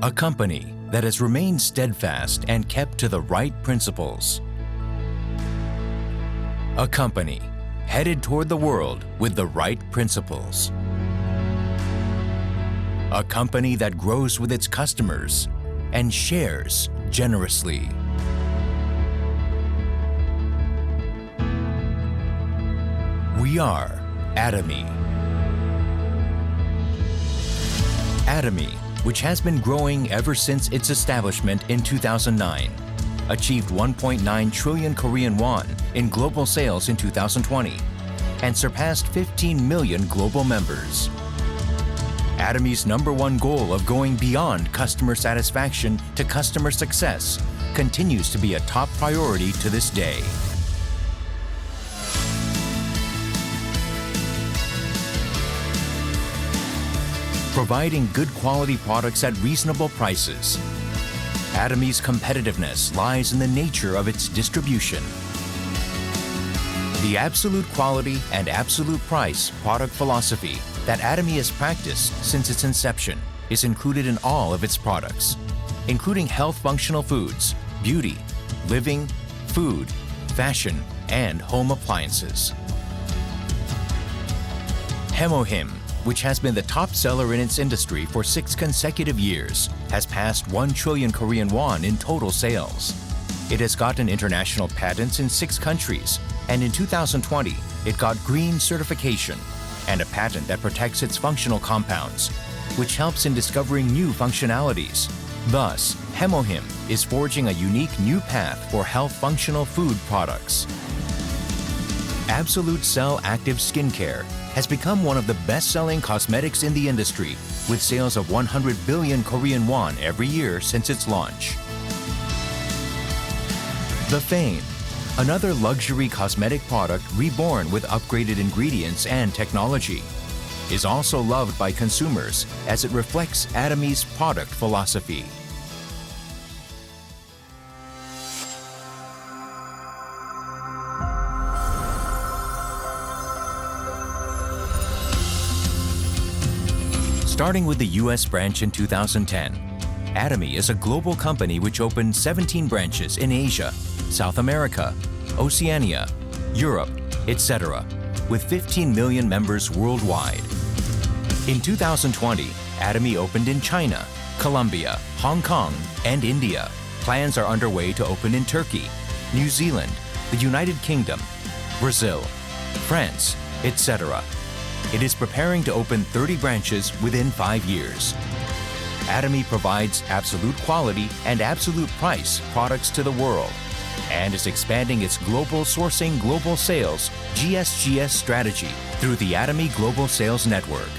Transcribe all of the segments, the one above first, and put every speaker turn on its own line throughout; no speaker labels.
A company that has remained steadfast and kept to the right principles. A company headed toward the world with the right principles. A company that grows with its customers and shares generously. We are Atomy. Atomy, which has been growing ever since its establishment in 2009, achieved 1.9 trillion Korean won in global sales in 2020 and surpassed 15 million global members. Atomy's #1 goal of going beyond customer satisfaction to customer success continues to be a top priority to this day. Providing good quality products at reasonable prices. Atomy's competitiveness lies in the nature of its distribution. The absolute quality and absolute price product philosophy that Atomy has practiced since its inception is included in all of its products, including health functional foods, beauty, living, food, fashion, and home appliances. Hemohim, which has been the top seller in its industry for 6 consecutive years, has passed 1 trillion Korean won in total sales. It has gotten international patents in 6 countries, and in 2020, it got green certification and a patent that protects its functional compounds, which helps in discovering new functionalities. Thus, Hemohim is forging a unique new path for health functional food products. Absolute Cell Active Skincare has become one of the best-selling cosmetics in the industry, with sales of 100 billion Korean won every year since its launch. The Fame, another luxury cosmetic product reborn with upgraded ingredients and technology, is also loved by consumers as it reflects Atomy's product philosophy. Starting with the US branch in 2010, Atomy is a global company which opened 17 branches in Asia, South America, Oceania, Europe, etc., with 15 million members worldwide. In 2020, Atomy opened in China, Colombia, Hong Kong, and India. Plans are underway to open in Turkey, New Zealand, the United Kingdom, Brazil, France, etc. It is preparing to open 30 branches within 5 years. Atomy provides absolute quality and absolute price products to the world and is expanding its global sourcing global sales GSGS strategy through the Atomy Global Sales Network.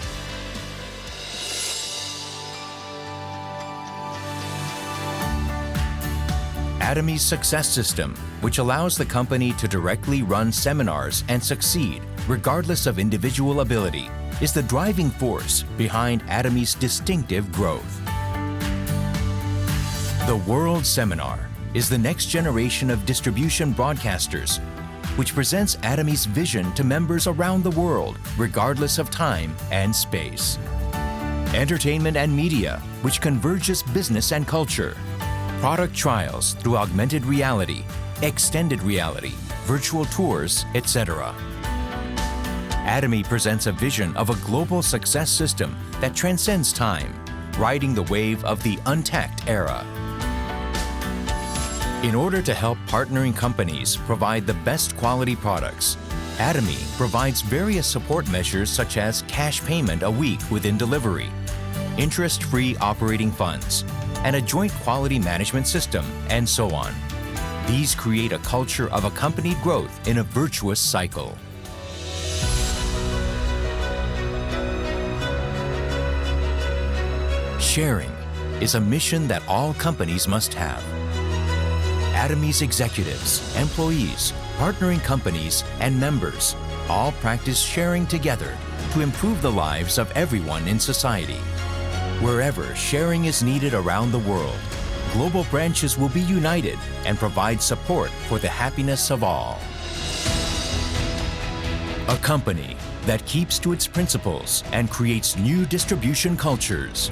Atomy's success system, which allows the company to directly run seminars and succeed regardless of individual ability, is the driving force behind Atomy's distinctive growth. The World Seminar is the next generation of distribution broadcasters, which presents Atomy's vision to members around the world, regardless of time and space. Entertainment and media, which converges business and culture. Product trials through augmented reality, extended reality, virtual tours, etc. Atomy presents a vision of a global success system that transcends time, riding the wave of the untact era. In order to help partnering companies provide the best quality products, Atomy provides various support measures such as cash payment a week within delivery, interest-free operating funds, and a joint quality management system, and so on. These create a culture of accompanied growth in a virtuous cycle. Sharing is a mission that all companies must have. Atomy's executives, employees, partnering companies, and members all practice sharing together to improve the lives of everyone in society. Wherever sharing is needed around the world, global branches will be united and provide support for the happiness of all. A company that keeps to its principles and creates new distribution cultures.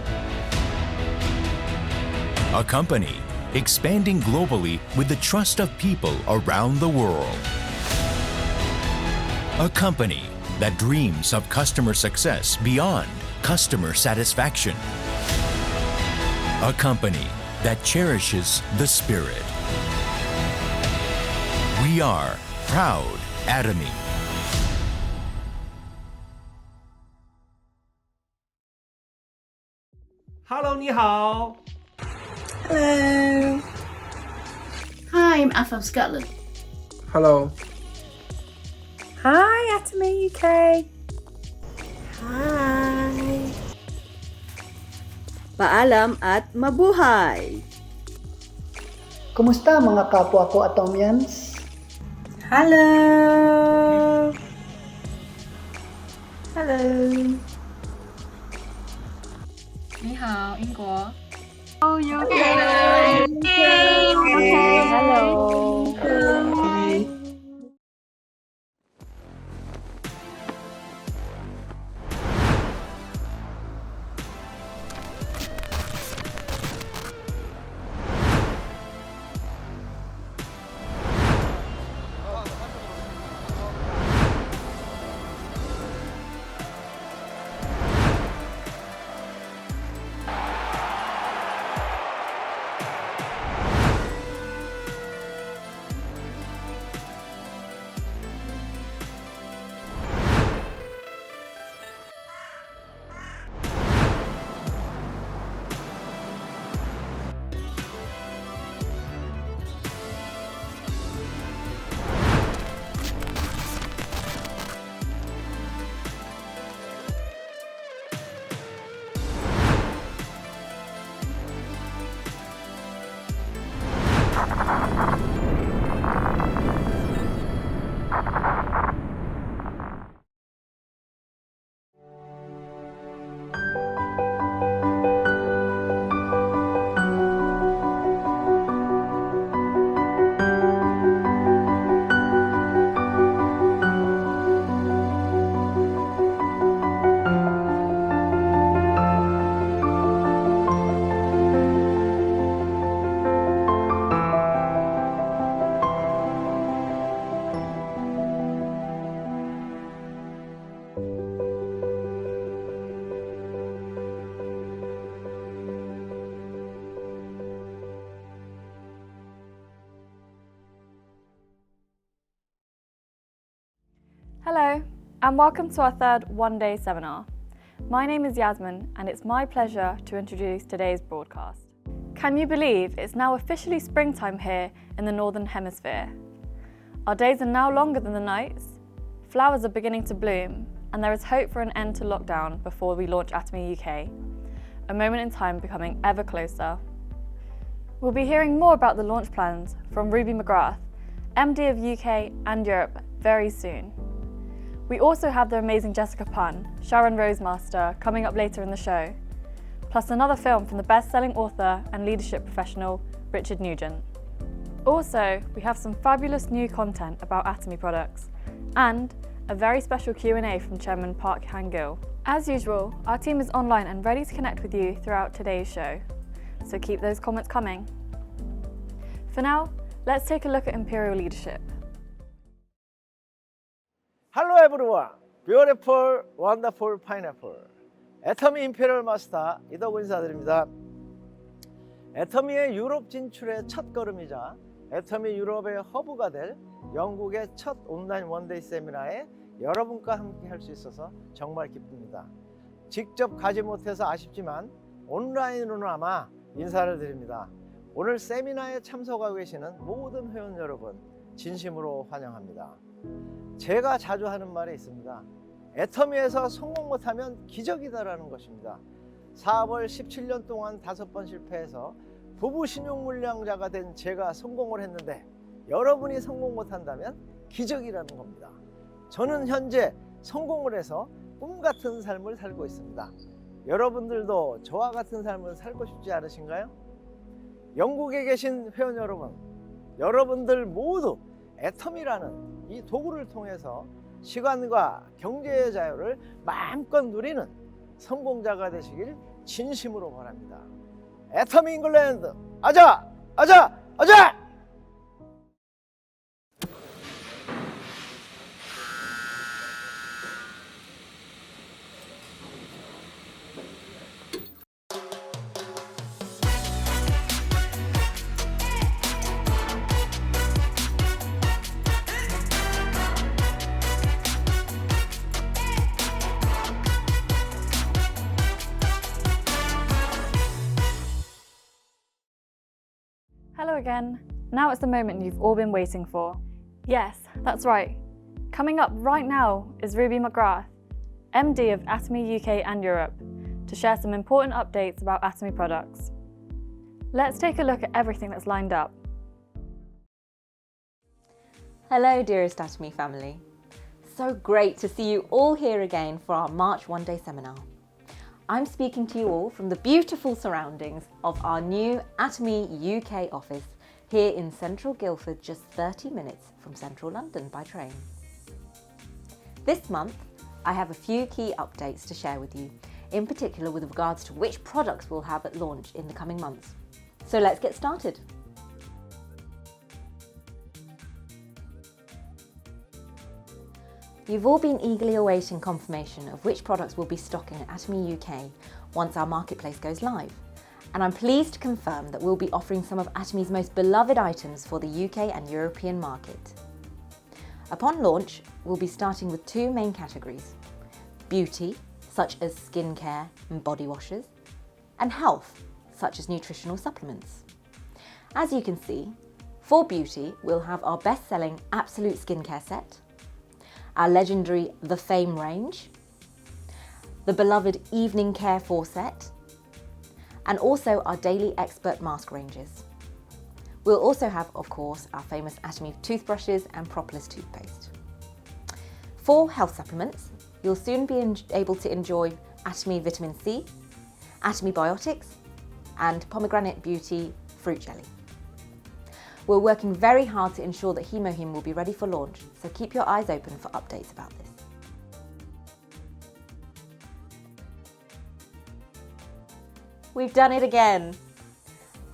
A company expanding globally with the trust of people around the world. A company that dreams of customer success beyond customer satisfaction. A company that cherishes the spirit. We are proud Atomy.
Hello， 你好。
Hello.
Hi, I'm Af from Scotland.
Hello.
Hi, Atomy UK.
Hi. Paalam at mabuhay.
Kumusta mga kapwa ko Atomians?
Hello. Hello.
你好，英国。
Oh, UK.
Hello.
Hello, and welcome to our third one-day seminar. My name is Yasmin, and it's my pleasure to introduce today's broadcast. Can you believe it's now officially springtime here in the Northern Hemisphere? Our days are now longer than the nights, flowers are beginning to bloom, and there is hope for an end to lockdown before we launch Atomy UK, a moment in time becoming ever closer. We'll be hearing more about the launch plans from Ruby McGrath, MD of UK and Europe, very soon. We also have the amazing Jessica Punn, Sharon Rosemaster, coming up later in the show, plus another film from the best-selling author and leadership professional, Richard Nugent. Also, we have some fabulous new content about Atomy products, and a very special Q&A from Chairman Park Han-gil. As usual, our team is online and ready to connect with you throughout today's show, so keep those comments coming. For now, let's take a look at Imperial leadership.
Hello everyone. Beautiful, wonderful pineapple. 애터미 임페리얼 마스터 이덕우 인사드립니다. 애터미의 유럽 진출의 첫 걸음이자 애터미 유럽의 허브가 될 영국의 첫 온라인 원데이 세미나에 여러분과 함께 할 수 있어서 정말 기쁩니다. 직접 가지 못해서 아쉽지만 온라인으로나마 인사를 드립니다. 오늘 세미나에 참석하고 계시는 모든 회원 여러분 진심으로 환영합니다. 제가 자주 하는 말이 있습니다. 애터미에서 성공 못하면 기적이다라는 것입니다. 사업을 17년 동안 5번 실패해서 부부 신용물량자가 된 제가 성공을 했는데 여러분이 성공 못한다면 기적이라는 겁니다. 저는 현재 성공을 해서 꿈같은 삶을 살고 있습니다. 여러분들도 저와 같은 삶을 살고 싶지 않으신가요? 영국에 계신 회원 여러분, 여러분들 모두 애터미라는 이 도구를 통해서 시간과 경제의 자유를 마음껏 누리는 성공자가 되시길 진심으로 바랍니다. 애터미 잉글랜드 아자! 아자! 아자!
Hello again. Now it's the moment you've all been waiting for. Yes, that's right. Coming up right now is Ruby McGrath, MD of Atomy UK and Europe, to share some important updates about Atomy products. Let's take a look at everything that's lined up.
Hello dearest Atomy family. So great to see you all here again for our March One Day seminar. I'm speaking to you all from the beautiful surroundings of our new Atomy UK office here in central Guildford, just 30 minutes from central London by train. This month, I have a few key updates to share with you, in particular with regards to which products we'll have at launch in the coming months. So let's get started. You've all been eagerly awaiting confirmation of which products we'll be stocking at Atomy UK once our marketplace goes live. And I'm pleased to confirm that we'll be offering some of Atomy's most beloved items for the UK and European market. Upon launch, we'll be starting with two main categories: beauty, such as skincare and body washes, and health, such as nutritional supplements. As you can see, for beauty, we'll have our best-selling Absolute Skincare set, our legendary The Fame range, the beloved Evening Care 4 set, and also our daily expert mask ranges. We'll also have, of course, our famous Atomy toothbrushes and Propolis toothpaste. For health supplements, you'll soon be able to enjoy Atomy Vitamin C, Atomy Biotics, and Pomegranate Beauty Fruit Jelly. We're working very hard to ensure that HemoHim will be ready for launch, so keep your eyes open for updates about this. We've done it again!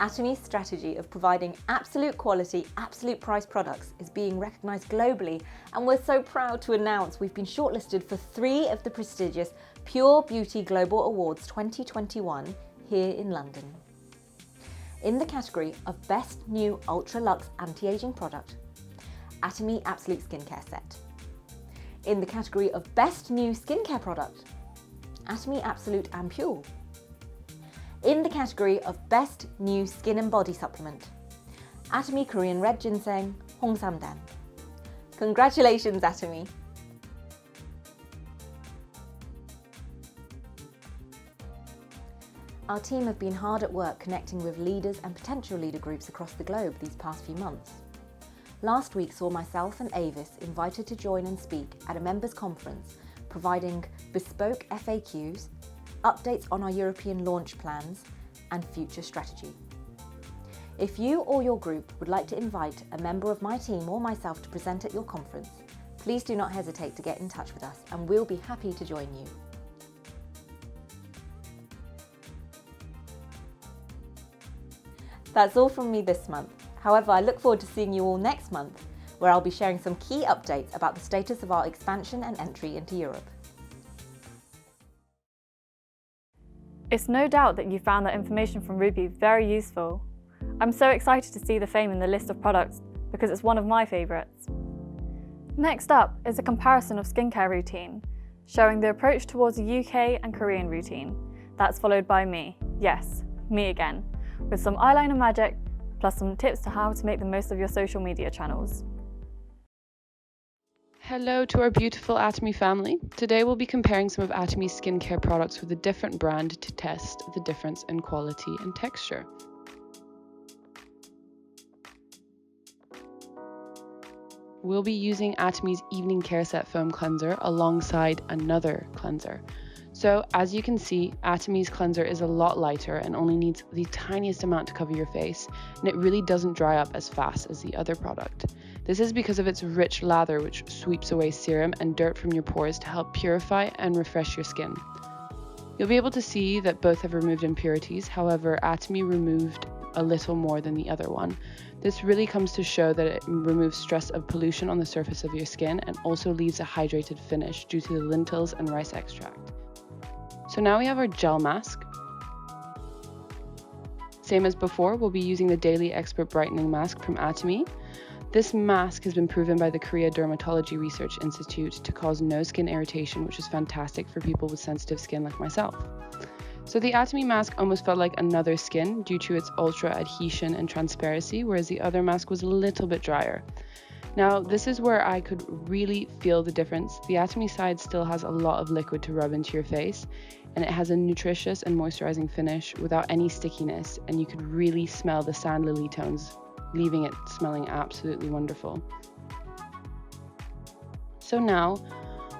Atomy's strategy of providing absolute quality, absolute price products is being recognised globally, and we're so proud to announce we've been shortlisted for 3 of the prestigious Pure Beauty Global Awards 2021 here in London. In the category of Best New Ultra Luxe Anti-Aging Product, Atomy Absolute Skincare Set. In the category of Best New Skincare Product, Atomy Absolute Ampule. In the category of Best New Skin and Body Supplement, Atomy Korean Red Ginseng Hongsamdan. Congratulations, Atomy! Our team have been hard at work connecting with leaders and potential leader groups across the globe these past few months. Last week saw myself and Avis invited to join and speak at a members' conference, providing bespoke FAQs, updates on our European launch plans, and future strategy. If you or your group would like to invite a member of my team or myself to present at your conference, please do not hesitate to get in touch with us and we'll be happy to join you. That's all from me this month. However, I look forward to seeing you all next month, where I'll be sharing some key updates about the status of our expansion and entry into Europe.
It's no doubt that you found that information from Ruby very useful. I'm so excited to see the Fame in the list of products because it's one of my favourites. Next up is a comparison of skincare routine, showing the approach towards a UK and Korean routine. That's followed by me, yes, me again, with some eyeliner magic, plus some tips to how to make the most of your social media channels.
Hello to our beautiful Atomy family. Today we'll be comparing some of Atomy's skincare products with a different brand to test the difference in quality and texture. We'll be using Atomy's Evening Care Set Foam Cleanser alongside another cleanser. So as you can see, Atomy's cleanser is a lot lighter and only needs the tiniest amount to cover your face, and it really doesn't dry up as fast as the other product. This is because of its rich lather, which sweeps away serum and dirt from your pores to help purify and refresh your skin. You'll be able to see that both have removed impurities. However, Atomy removed a little more than the other one. This really comes to show that it removes stress of pollution on the surface of your skin and also leaves a hydrated finish due to the lentils and rice extract. So now we have our gel mask. Same as before, we'll be using the Daily Expert Brightening Mask from Atomy. This mask has been proven by the Korea Dermatology Research Institute to cause no skin irritation, which is fantastic for people with sensitive skin like myself. So the Atomy mask almost felt like another skin due to its ultra adhesion and transparency, whereas the other mask was a little bit drier. Now, this is where I could really feel the difference. The Atomy side still has a lot of liquid to rub into your face, and it has a nutritious and moisturizing finish without any stickiness, and you could really smell the sand lily tones, leaving it smelling absolutely wonderful. So now,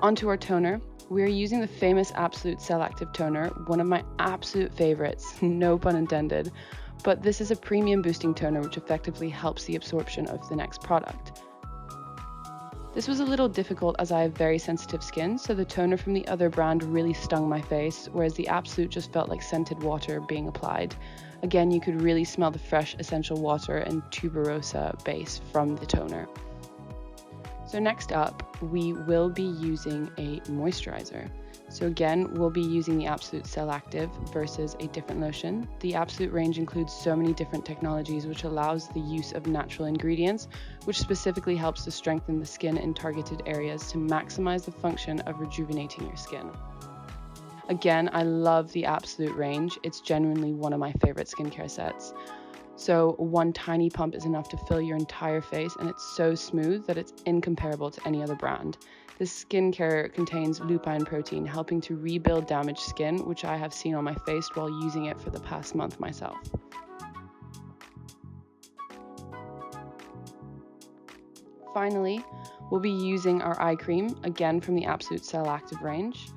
onto our toner. We are using the famous Absolute Cell Active Toner, one of my absolute favorites, no pun intended, but this is a premium boosting toner which effectively helps the absorption of the next product. This was a little difficult as I have very sensitive skin, so the toner from the other brand really stung my face, whereas the Absolute just felt like scented water being applied. Again, you could really smell the fresh essential water and tuberosa base from the toner. So next up, we will be using a moisturizer. So again, we'll be using the Absolute Cell Active versus a different lotion. The Absolute range includes so many different technologies which allows the use of natural ingredients, which specifically helps to strengthen the skin in targeted areas to maximize the function of rejuvenating your skin. Again, I love the Absolute range. It's genuinely one of my favorite skincare sets. So one tiny pump is enough to fill your entire face, and it's so smooth that it's incomparable to any other brand. This skincare contains lupine protein, helping to rebuild damaged skin, which I have seen on my face while using it for the past month myself. Finally, we'll be using our eye cream, again from the Absolute Cell Active range.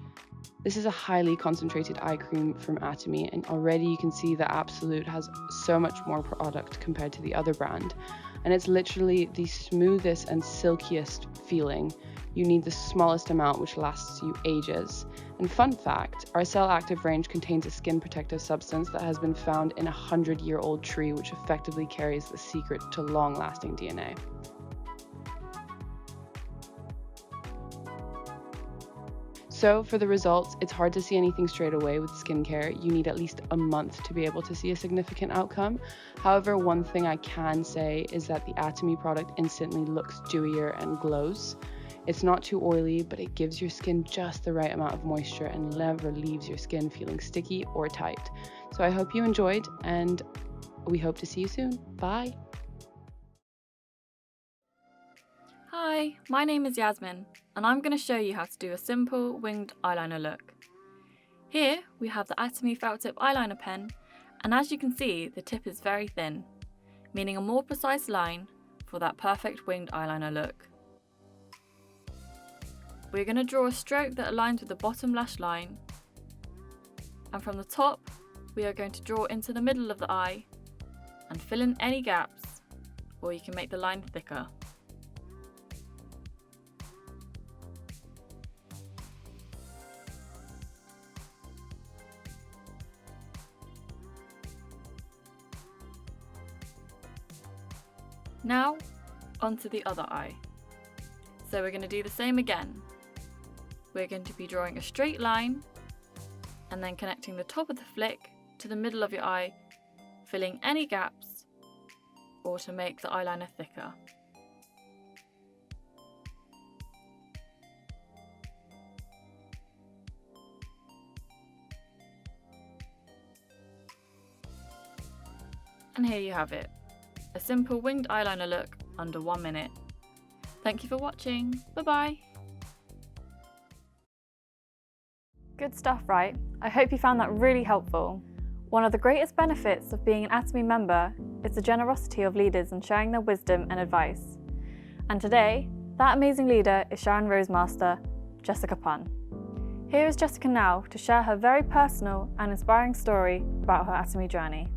This is a highly concentrated eye cream from Atomy, and already you can see that Absolute has so much more product compared to the other brand, and it's literally the smoothest and silkiest feeling. You need the smallest amount, which lasts you ages. And fun fact, our Cell Active range contains a skin protective substance that has been found in a 100-year-old tree, which effectively carries the secret to long-lasting DNA. So for the results, it's hard to see anything straight away with skincare. You need at least a month to be able to see a significant outcome. However, one thing I can say is that the Atomy product instantly looks dewier and glows. It's not too oily, but it gives your skin just the right amount of moisture and never leaves your skin feeling sticky or tight. So I hope you enjoyed, and we hope to see you soon. Bye.
Hi, my name is Yasmin, and I'm going to show you how to do a simple winged eyeliner look. Here we have the Atomy felt tip eyeliner pen, and as you can see, the tip is very thin, meaning a more precise line for that perfect winged eyeliner look. We're going to draw a stroke that aligns with the bottom lash line, and from the top we are going to draw into the middle of the eye and fill in any gaps, or you can make the line thicker. Now, onto the other eye. So we're going to do the same again. We're going to be drawing a straight line and then connecting the top of the flick to the middle of your eye, filling any gaps or to make the eyeliner thicker. And here you have it. A simple winged eyeliner look under 1 minute. Thank you for watching. Bye-bye. Good stuff, right? I hope you found that really helpful. One of the greatest benefits of being an Atomy member is the generosity of leaders in sharing their wisdom and advice. And today, that amazing leader is Sharon Rosemaster, Jessica Punn. Here is Jessica now to share her very personal and inspiring story about her Atomy journey.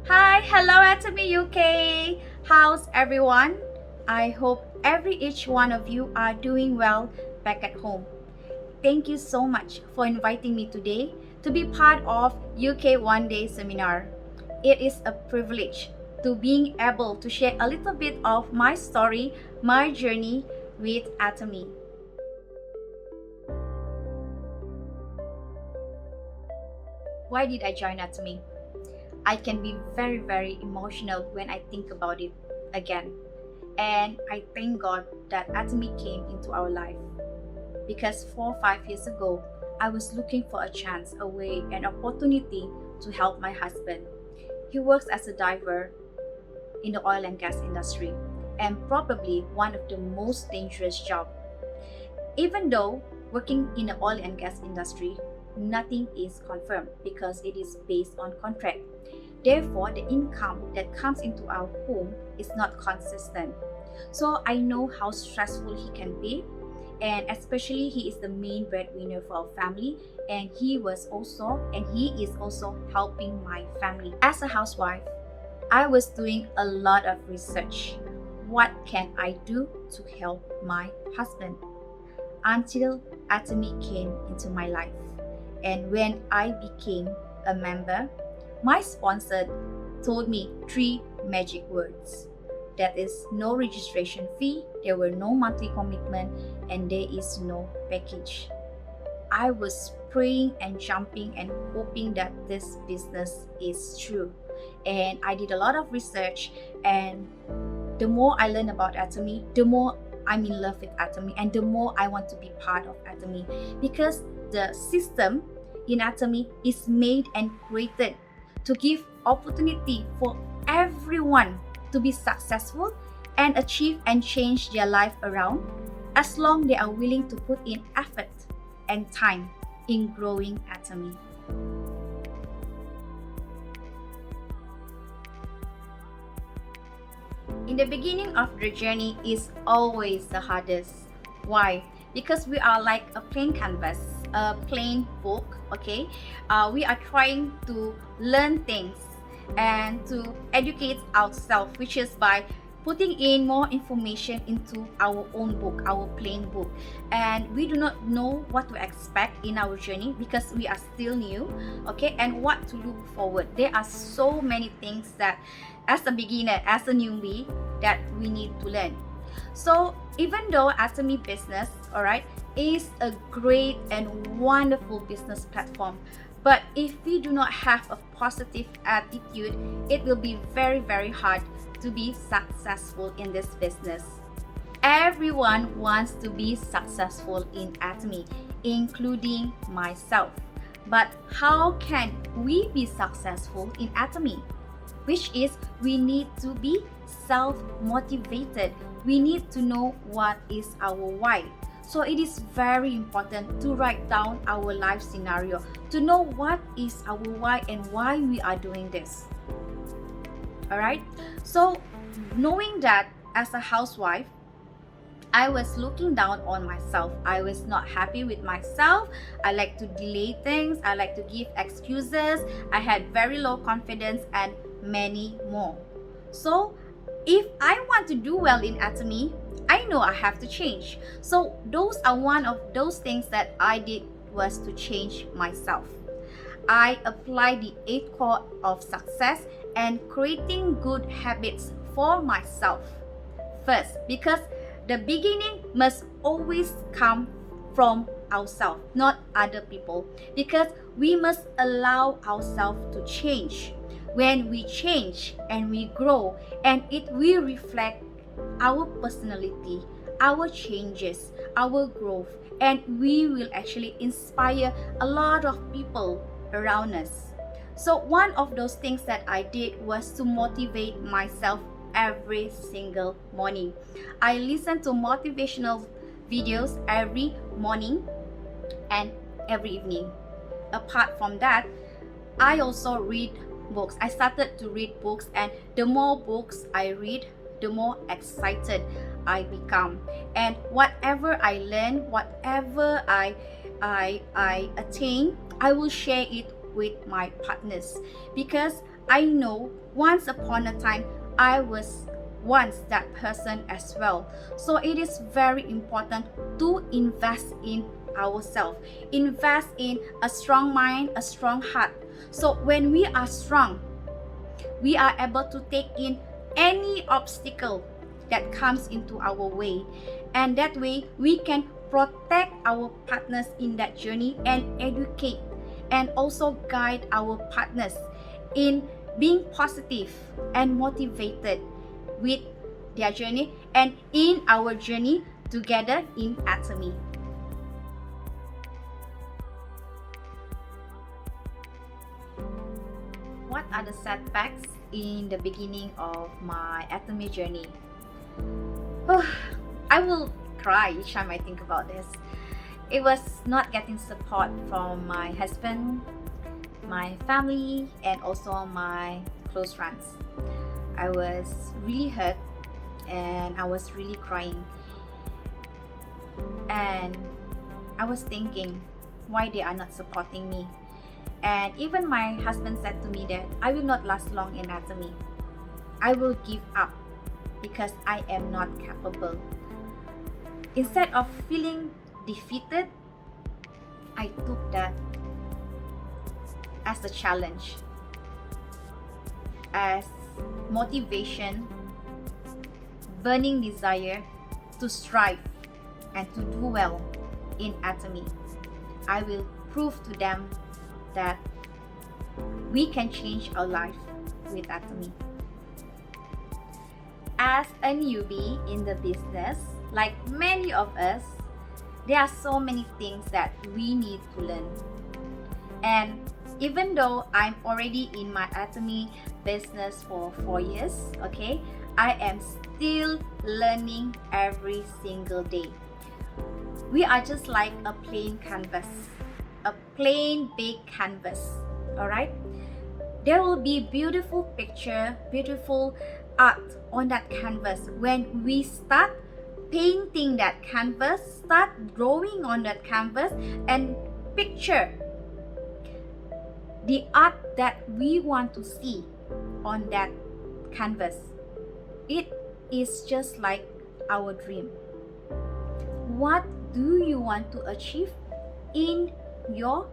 Hi, hello Atomy UK. How's everyone? I hope each one of you are doing well back at home. thank you so much for inviting me today to be part of UK One Day Seminar. It is a privilege to being able to share a little bit of my story, my journey with Atomy. Why did I join Atomy? I can be very, very emotional when I think about it again. And I thank God that Atomy came into our life. Because 4 or 5 years ago, I was looking for a chance, a way, an opportunity to help my husband. He works as a diver in the oil and gas industry, and probably one of the most dangerous jobs. Even though working in the oil and gas industry, nothing is confirmed because it is based on contract. Therefore, the income that comes into our home is not consistent. So I know how stressful he can be, and especially he is the main breadwinner for our family, and he is also helping my family. As a housewife, I was doing a lot of research. What can I do to help my husband? Until Atomy came into my life. And when I became a member, my sponsor told me 3 magic words. That is no registration fee, there were no monthly commitment, and there is no package. I was praying and jumping and hoping that this business is true. And I did a lot of research, and the more I learn about Atomy, the more I'm in love with Atomy, and the more I want to be part of Atomy, because the system in Atomy is made and created to give opportunity for everyone to be successful and achieve and change their life around, as long they are willing to put in effort and time in growing Atomy. In the beginning of the journey is always the hardest. Why? Because we are like a plain canvas, a plain book, okay? We are trying to learn things and to educate ourselves, which is by putting in more information into our own book, our plain book. And we do not know what to expect in our journey because we are still new, okay? And what to look forward. There are so many things that as a beginner, as a newbie, that we need to learn. So even though Atomy business, alright, is a great and wonderful business platform, but if we do not have a positive attitude, it will be very, very hard to be successful in this business. Everyone wants to be successful in Atomy, including myself. But how can we be successful in Atomy? Which is, we need to be self-motivated. We need to know what is our why. So it is very important to write down our life scenario, to know what is our why and why we are doing this. Alright, so knowing that as a housewife, I was looking down on myself. I was not happy with myself. I like to delay things. I like to give excuses. I had very low confidence and many more. So if I want to do well in Atomy, I know I have to change. So those are one of those things that I did, was to change myself. I applied the 8 core of success and creating good habits for myself first, because the beginning must always come from ourselves, not other people, because we must allow ourselves to change. When we change and we grow, and it will reflect our personality, our changes, our growth, and we will actually inspire a lot of people around us. So one of those things that I did was to motivate myself every single morning. I listen to motivational videos every morning and every evening. Apart from that, I also read books. I started to read books, and the more books I read, the more excited I become. And whatever I learn, whatever I attain, I will share it with my partners, because I know once upon a time I was once that person as well. So it is very important to invest in ourselves, invest in a strong mind, a strong heart. So when we are strong, we are able to take in any obstacle that comes into our way, and that way we can protect our partners in that journey and educate and also guide our partners in being positive and motivated with their journey and in our journey together in Atomy. What are the setbacks in the beginning of my Atomy journey? I will cry each time I think about this. It was not getting support from my husband, my family, and also my close friends. I was really hurt and I was really crying. And I was thinking why they are not supporting me. And even my husband said to me that I will not last long in Atomy. I will give up because I am not capable. Instead of feeling defeated, I took that as a challenge, as motivation, burning desire to strive and to do well in Atomy. I will prove to them that we can change our life with Atomy. As a newbie in the business, like many of us, there are so many things that we need to learn. And even though I'm already in my Atomy business for 4 years, okay, I am still learning every single day. We are just like a plain canvas, a plain big canvas, alright? There will be beautiful picture, beautiful art on that canvas when we start painting that canvas, start drawing on that canvas and picture the art that we want to see on that canvas. It is just like our dream. What do you want to achieve in your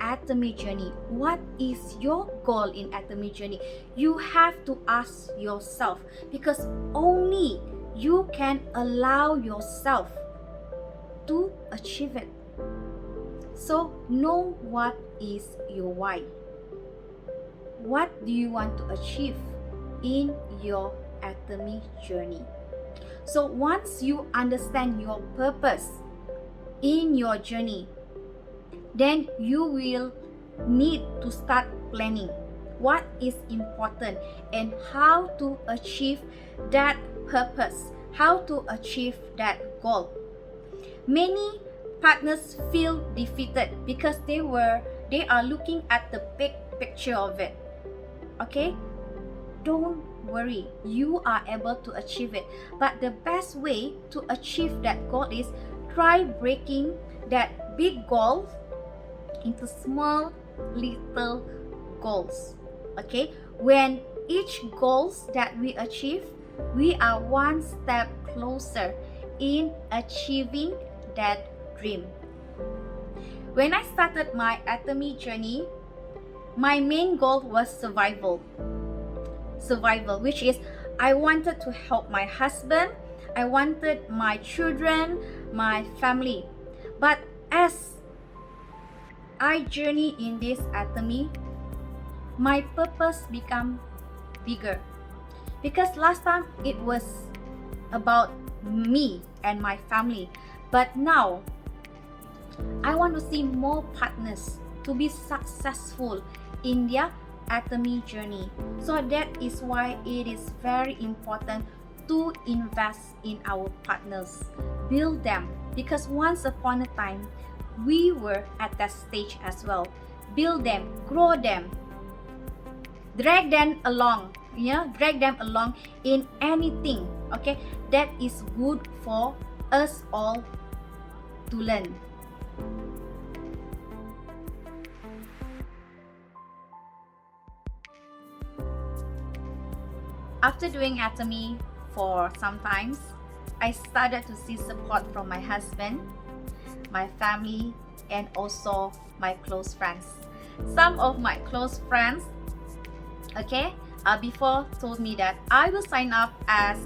Atomy journey? What is your goal in Atomy journey? You have to ask yourself, because only you can allow yourself to achieve it. So know what is your why. What do you want to achieve in your Atomy journey? So once you understand your purpose in your journey, then you will need to start planning what is important and how to achieve that purpose, how to achieve that goal. Many partners feel defeated because they are looking at the big picture of it. Okay? Don't worry, you are able to achieve it. But the best way to achieve that goal is try breaking that big goal into small little goals. Okay? When each goals that we achieve, we are one step closer in achieving that dream. When I started my Atomy journey, my main goal was survival, which is I wanted to help my husband, I wanted my children, my family. But as I journey in this Atomy, my purpose become bigger, because last time it was about me and my family, but now I want to see more partners to be successful in their Atomy journey. So that is why it is very important to invest in our partners, build them, because once upon a time we were at that stage as well. Build them, grow them, drag them along, drag them along in anything, okay, that is good for us all to learn. After doing Atomy for some times, I started to see support from my husband. my family, and also my close friends. Some of my close friends, before told me that I will sign up as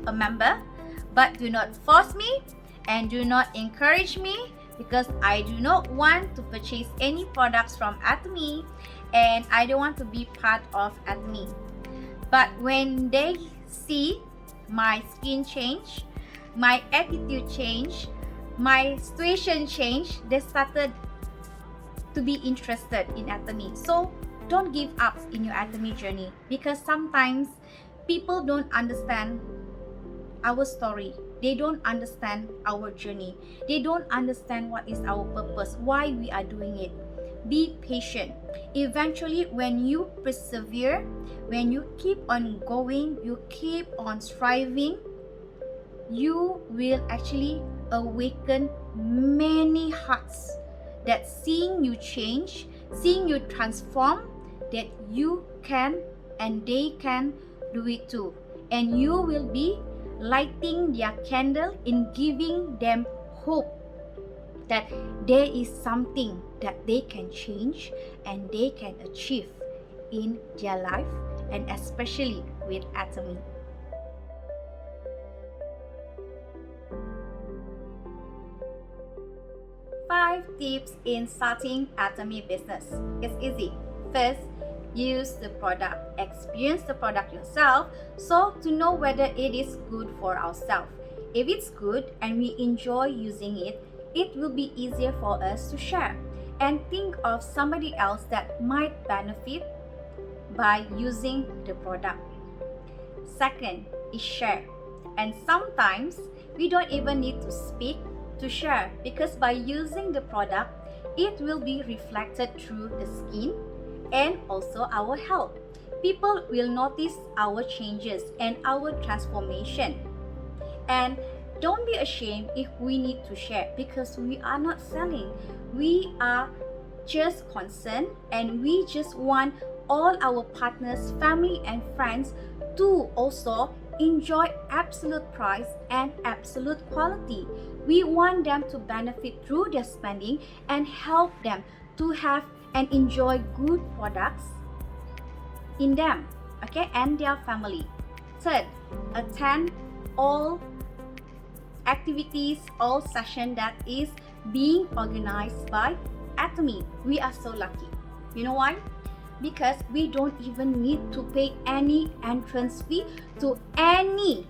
a member, but do not force me and do not encourage me, because I do not want to purchase any products from Atomy and I don't want to be part of Atomy. But when they see my skin change, my attitude change, my situation change, they started to be interested in Atomy. So don't give up in your Atomy journey, because sometimes people don't understand our story. They don't understand our journey. They don't understand what is our purpose, why we are doing it. Be patient. Eventually, when you persevere, when you keep on going, you keep on striving, you will actually awaken many hearts that seeing you change, seeing you transform, that you can and they can do it too. And you will be lighting their candle in giving them hope that there is something that they can change and they can achieve in their life, and especially with Atomy. Five tips in starting Atomy business. It's easy. First, use the product, experience the product yourself, so to know whether it is good for ourselves. If it's good and we enjoy using it, it will be easier for us to share and think of somebody else that might benefit by using the product. Second is share, and sometimes we don't even need to speak to share, because by using the product, it will be reflected through the skin and also our health. People will notice our changes and our transformation. And don't be ashamed if we need to share, because we are not selling. We are just concerned, and we just want all our partners, family and friends to also enjoy absolute price and absolute quality. We want them to benefit through their spending and help them to have and enjoy good products in them, and their family. Third, attend all activities, all session that is being organized by Atomy. We are so lucky. You know why? Because we don't even need to pay any entrance fee to any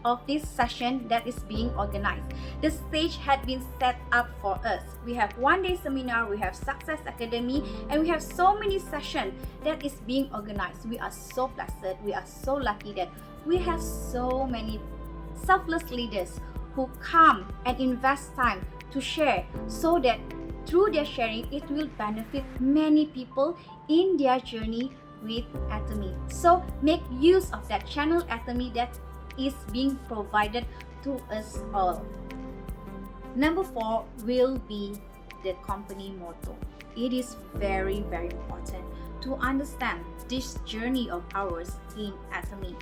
of this session that is being organized. The stage had been set up for us. We have one-day seminar, we have Success Academy, and we have so many sessions that is being organized. We are so blessed. We are so lucky that we have so many selfless leaders who come and invest time to share, so that through their sharing, it will benefit many people in their journey with Atomy. So make use of that channel Atomy that is being provided to us all. Number 4 will be the company motto. It is very, very important to understand this journey of ours in Atomy.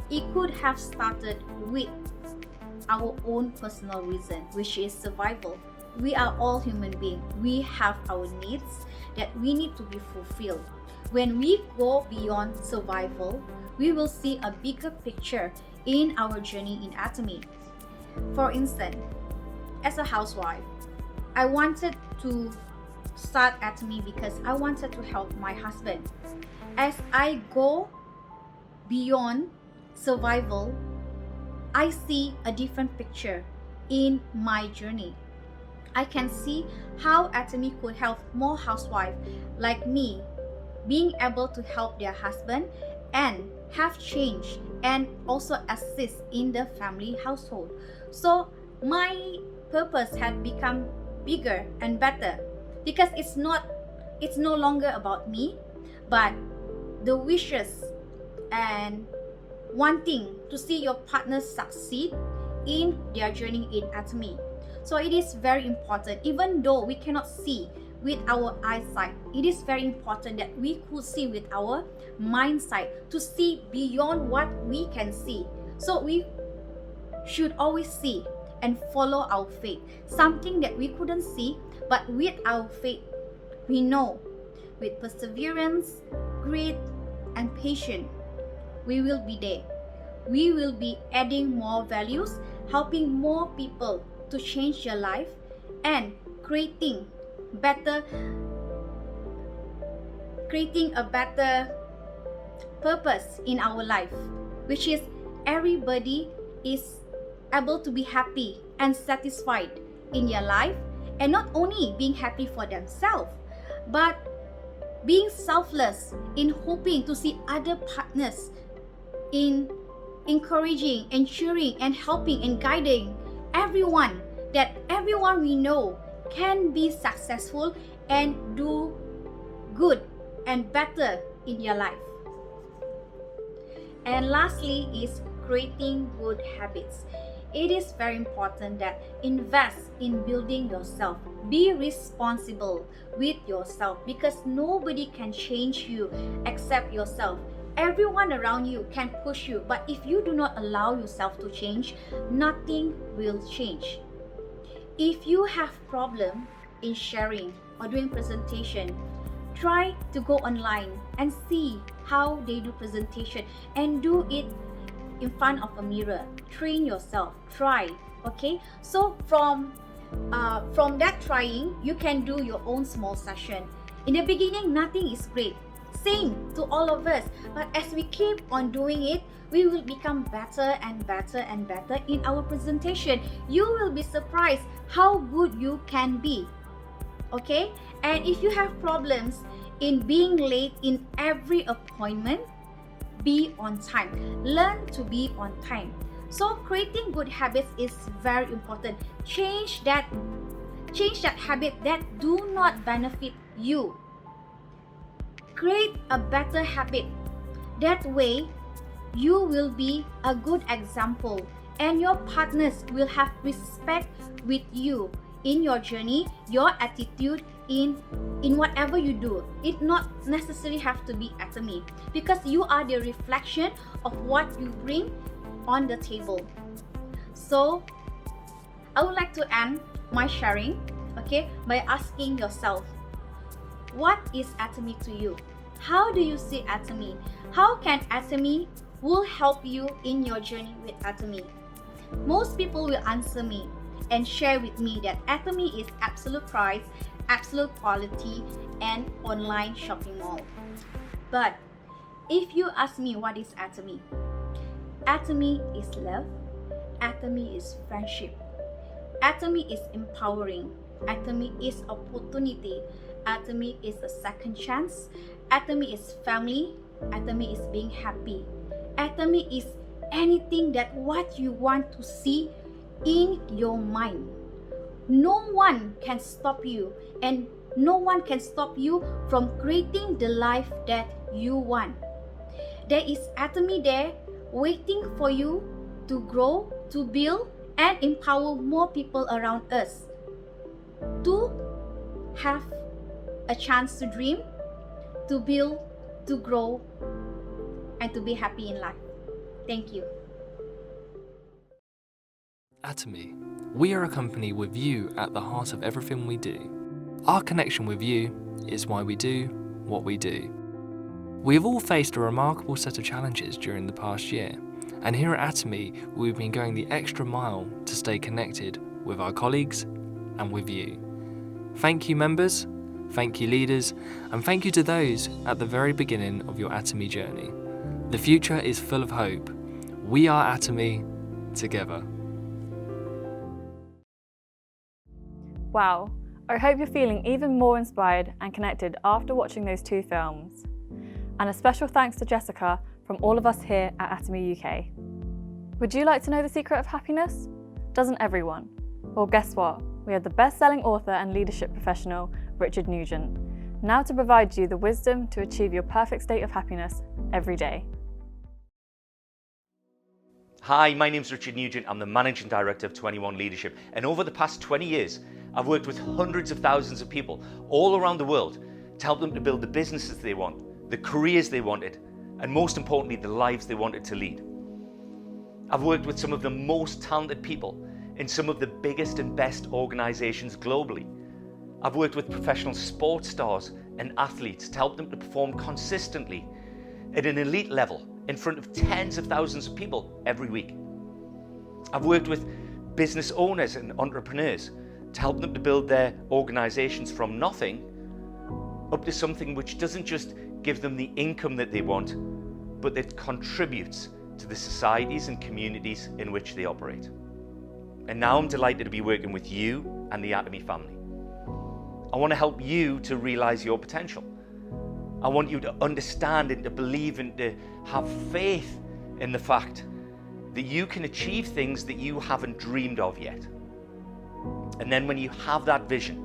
It could have started with our own personal reason, which is survival. We are all human beings. We have our needs that we need to be fulfilled. When we go beyond survival, we will see a bigger picture in our journey in Atomy. For instance, as a housewife, I wanted to start Atomy because I wanted to help my husband. As I go beyond survival, I see a different picture in my journey. I can see how Atomy could help more housewives like me being able to help their husband and have change and also assist in the family household. So my purpose had become bigger and better, because it's no longer about me, but the wishes and wanting to see your partners succeed in their journey in Atomy. So it is very important, even though we cannot see with our eyesight, it is very important that we could see with our mind sight, to see beyond what we can see. So we should always see and follow our faith. Something that we couldn't see, but with our faith, we know with perseverance, grit, and patience, we will be there. We will be adding more values, helping more people to change their life, and creating a better purpose in our life, which is everybody is able to be happy and satisfied in their life, and not only being happy for themselves, but being selfless in hoping to see other partners in encouraging, ensuring, and helping and guiding everyone, that everyone we know can be successful and do good and better in your life. And lastly is creating good habits. It is very important that invest in building yourself. Be responsible with yourself, because nobody can change you except yourself. Everyone around you can push you, but if you do not allow yourself to change, nothing will change. If you have problem in sharing or doing presentation, try to go online and see how they do presentation and do it in front of a mirror. Train yourself, try, okay? So from that trying, you can do your own small session. In the beginning, nothing is great. Same to all of us, but as we keep on doing it, we will become better and better and better in our presentation. You will be surprised how good you can be, okay? And if you have problems in being late in every appointment, be on time. Learn to be on time. So creating good habits is very important. Change that habit that do not benefit you. Create a better habit. That way, you will be a good example, and your partners will have respect with you in your journey, your attitude in whatever you do. It not necessarily have to be Atomy, because you are the reflection of what you bring on the table. So I would like to end my sharing, okay, by asking yourself, what is Atomy to you? How do you see Atomy? How can Atomy will help you in your journey with Atomy? Most people will answer me and share with me that Atomy is absolute price, absolute quality, and online shopping mall. But if you ask me what is Atomy, Atomy is love, Atomy is friendship, Atomy is empowering, Atomy is opportunity, Atomy is a second chance, Atomy is family, Atomy is being happy, Atomy is anything that what you want to see in your mind. No one can stop you, and no one can stop you from creating the life that you want. There is Atomy there waiting for you to grow, to build, and empower more people around us to have a chance to dream, to build, to grow, and to be happy in life. Thank you.
Atomy, we are a company with you at the heart of everything we do. Our connection with you is why we do what we do. We have all faced a remarkable set of challenges during the past year, and here at Atomy, we've been going the extra mile to stay connected with our colleagues and with you. Thank you, members, thank you, leaders, and thank you to those at the very beginning of your Atomy journey. The future is full of hope. We are Atomy together.
Wow, I hope you're feeling even more inspired and connected after watching those two films. And a special thanks to Jessica from all of us here at Atomy UK. Would you like to know the secret of happiness? Doesn't everyone? Well, guess what? We have the best-selling author and leadership professional, Richard Nugent, now to provide you the wisdom to achieve your perfect state of happiness every day.
Hi, my name's Richard Nugent. I'm the Managing Director of 21 Leadership, and over the past 20 years, I've worked with hundreds of thousands of people all around the world to help them to build the businesses they want, the careers they wanted, and most importantly, the lives they wanted to lead. I've worked with some of the most talented people in some of the biggest and best organisations globally. I've worked with professional sports stars and athletes to help them to perform consistently at an elite level in front of tens of thousands of people every week. I've worked with business owners and entrepreneurs to help them to build their organisations from nothing up to something which doesn't just give them the income that they want, but that contributes to the societies and communities in which they operate. And now I'm delighted to be working with you and the Atomy family. I want to help you to realise your potential. I want you to understand and to believe and to have faith in the fact that you can achieve things that you haven't dreamed of yet. And then when you have that vision,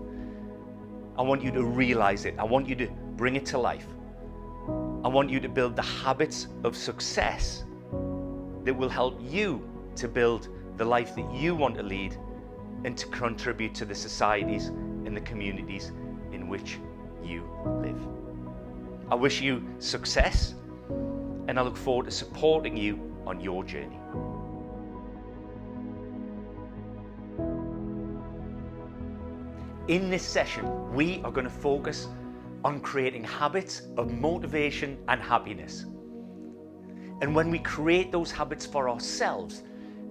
I want you to realise it. I want you to bring it to life. I want you to build the habits of success that will help you to build the life that you want to lead and to contribute to the societies and the communities in which you live. I wish you success, and I look forward to supporting you on your journey. In this session, we are going to focus on creating habits of motivation and happiness. And when we create those habits for ourselves,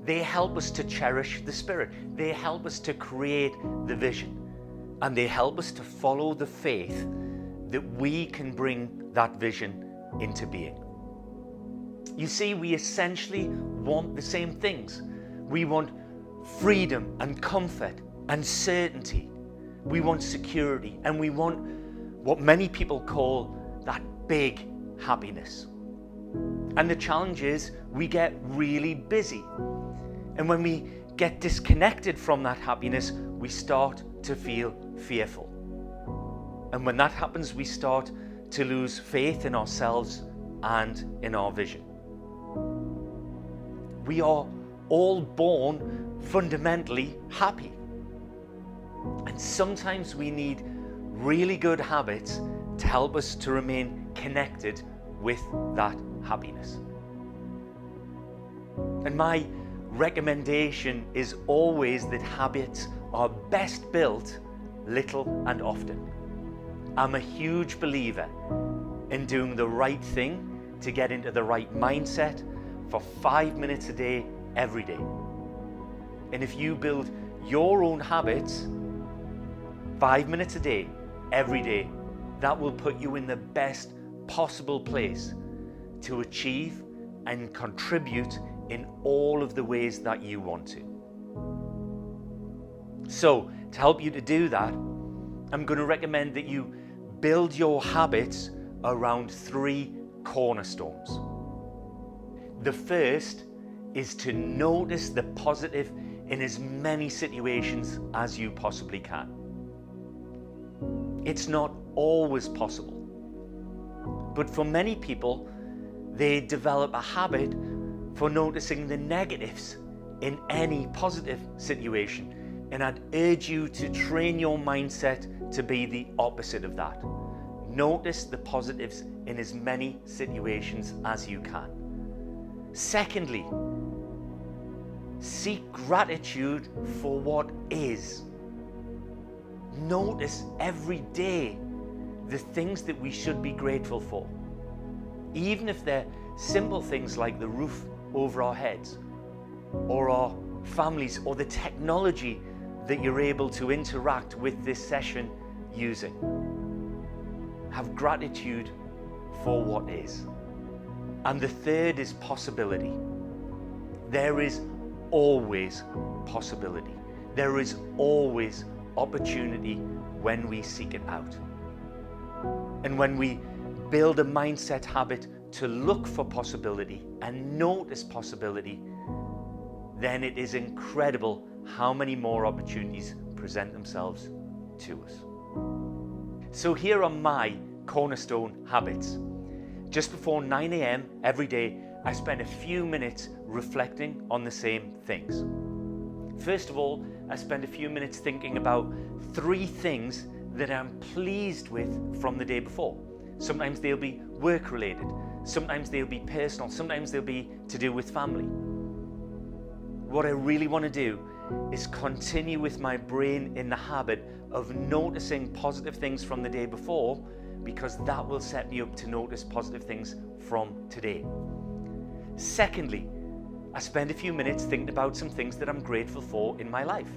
they help us to cherish the spirit. They help us to create the vision. And they help us to follow the faith that we can bring that vision into being. You see, we essentially want the same things. We want freedom and comfort and certainty. We want security, and we want what many people call that big happiness. And the challenge is we get really busy. And when we get disconnected from that happiness, we start to feel fearful. And when that happens, we start to lose faith in ourselves and in our vision. We are all born fundamentally happy. And sometimes we need really good habits to help us to remain connected with that happiness. And my recommendation is always that habits are best built little and often. I'm a huge believer in doing the right thing to get into the right mindset for 5 minutes a day, every day. And if you build your own habits, 5 minutes a day, every day, that will put you in the best possible place to achieve and contribute in all of the ways that you want to. So, to help you to do that, I'm going to recommend that you build your habits around 3 cornerstones. The first is to notice the positive in as many situations as you possibly can. It's not always possible, but for many people, they develop a habit for noticing the negatives in any positive situation. And I'd urge you to train your mindset to be the opposite of that. Notice the positives in as many situations as you can. Secondly, seek gratitude for what is. Notice every day the things that we should be grateful for. Even if they're simple things like the roof over our heads, or our families, or the technology that you're able to interact with this session using. Have gratitude for what is. And the third is possibility. There is always possibility. There is always opportunity when we seek it out. And when we build a mindset habit to look for possibility and notice possibility, then it is incredible how many more opportunities present themselves to us. So here are my cornerstone habits. Just before 9 a.m. every day, I spend a few minutes reflecting on the same things. First of all, I spend a few minutes thinking about 3 things that I'm pleased with from the day before. Sometimes they'll be work related, sometimes they'll be personal, sometimes they'll be to do with family. What I really want to do is continue with my brain in the habit of noticing positive things from the day before, because that will set me up to notice positive things from today. Secondly, I spend a few minutes thinking about some things that I'm grateful for in my life.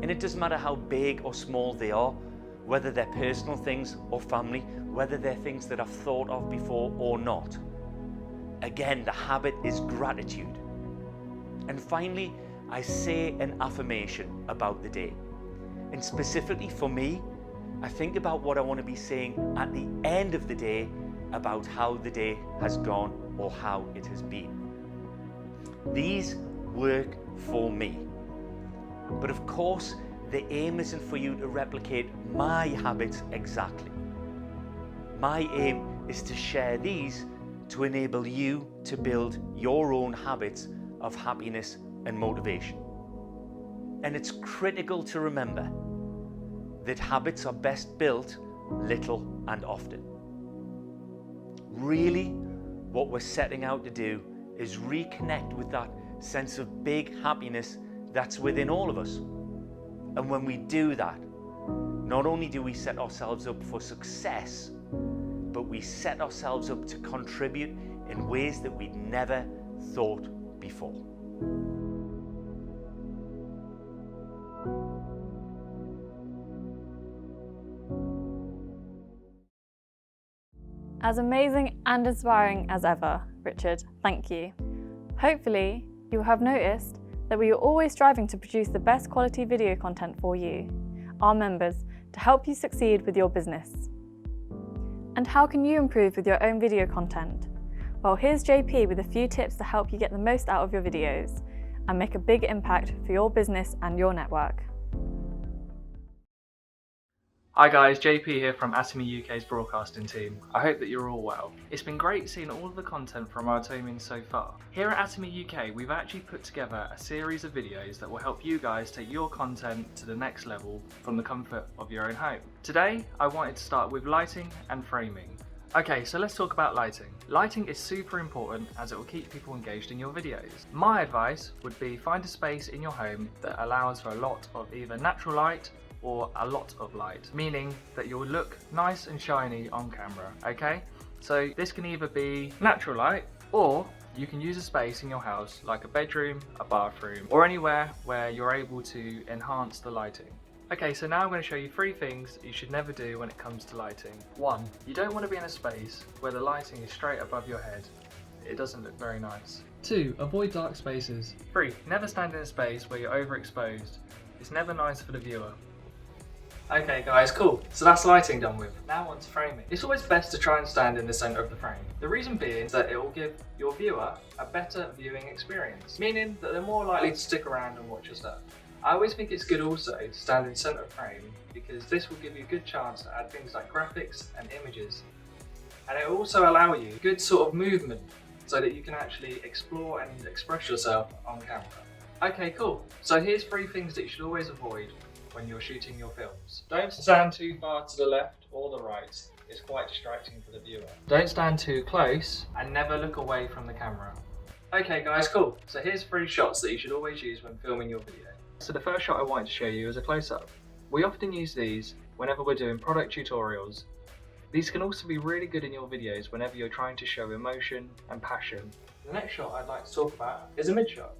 And it doesn't matter how big or small they are, whether they're personal things or family, whether they're things that I've thought of before or not. Again, the habit is gratitude. And finally, I say an affirmation about the day. And specifically for me, I think about what I want to be saying at the end of the day about how the day has gone or how it has been. These work for me. But of course, the aim isn't for you to replicate my habits exactly. My aim is to share these to enable you to build your own habits of happiness and motivation. And it's critical to remember that habits are best built little and often. Really, what we're setting out to do is reconnect with that sense of big happiness that's within all of us. And when we do that, not only do we set ourselves up for success, but we set ourselves up to contribute in ways that we'd never thought before.
As amazing and inspiring as ever, Richard, thank you. Hopefully, you will have noticed that we are always striving to produce the best quality video content for you, our members, to help you succeed with your business. And how can you improve with your own video content? Well, here's JP with a few tips to help you get the most out of your videos and make a big impact for your business and your network.
Hi guys, JP here from Atomy UK's broadcasting team. I hope that you're all well. It's been great seeing all of the content from our Atomians so far. Here at Atomy UK, we've actually put together a series of videos that will help you guys take your content to the next level from the comfort of your own home. Today, I wanted to start with lighting and framing. Okay, so let's talk about lighting. Lighting is super important as it will keep people engaged in your videos. My advice would be find a space in your home that allows for a lot of either natural light or a lot of light, meaning that you'll look nice and shiny on camera, okay? So this can either be natural light, or you can use a space in your house like a bedroom, a bathroom, or anywhere where you're able to enhance the lighting. Okay, so now I'm going to show you 3 things that you should never do when it comes to lighting. 1. You don't want to be in a space where the lighting is straight above your head. It doesn't look very nice. 2. Avoid dark spaces. 3. Never stand in a space where you're overexposed. It's never nice for the viewer. Okay guys, cool. So that's lighting done with. Now on to framing. It's always best to try and stand in the centre of the frame. The reason being is that it will give your viewer a better viewing experience, meaning that they're more likely to stick around and watch your stuff. I always think it's good also to stand in centre of frame because this will give you a good chance to add things like graphics and images. And it will also allow you good sort of movement so that you can actually explore and express yourself on camera. Okay, cool. So here's 3 things that you should always avoid when you're shooting your films. Don't stand too far to the left or the right. It's quite distracting for the viewer. Don't stand too close and never look away from the camera. Okay guys, cool. So here's 3 shots that you should always use when filming your video. So the first shot I wanted to show you is a close-up. We often use these whenever we're doing product tutorials. These can also be really good in your videos whenever you're trying to show emotion and passion. The next shot I'd like to talk about is a mid-shot.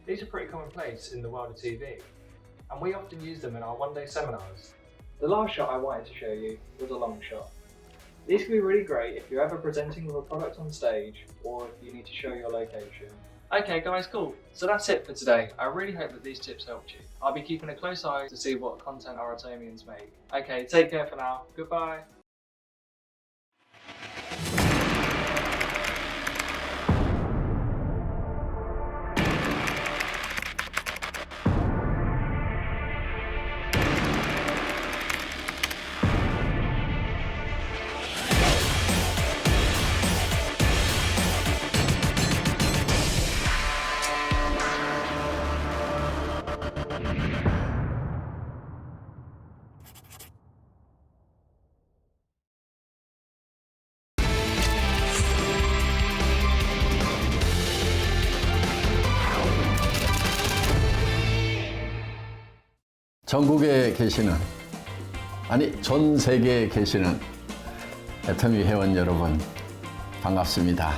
These are pretty commonplace in the world of TV, and we often use them in our one-day seminars. The last shot I wanted to show you was a long shot. These can be really great if you're ever presenting with a product on stage or if you need to show your location. Okay guys, cool. So that's it for today. I really hope that these tips helped you. I'll be keeping a close eye to see what content our Atomians make. Okay, take care for now. Goodbye.
전국에 계시는, 아니 전 세계에 계시는 애터미 회원 여러분 반갑습니다.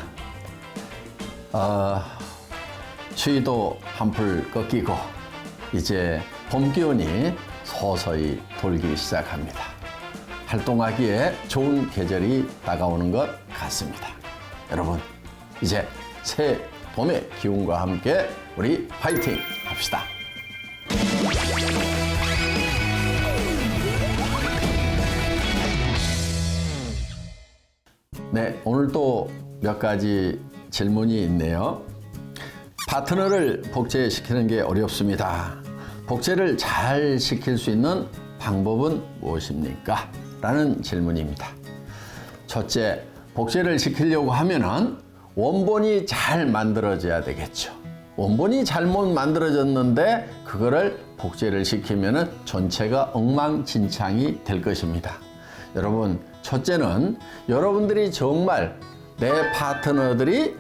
추위도 한풀 꺾이고 이제 봄 기운이 서서히 돌기 시작합니다. 활동하기에 좋은 계절이 다가오는 것 같습니다. 여러분, 이제 새 봄의 기운과 함께 우리 파이팅 합시다. 네, 오늘 또 몇 가지 질문이 있네요. 파트너를 복제시키는 게 어렵습니다. 복제를 잘 시킬 수 있는 방법은 무엇입니까? 라는 질문입니다. 첫째, 복제를 시키려고 하면은 원본이 잘 만들어져야 되겠죠. 원본이 잘못 만들어졌는데 그거를 복제를 시키면은 전체가 엉망진창이 될 것입니다. 여러분, 첫째는 여러분들이 정말 내 파트너들이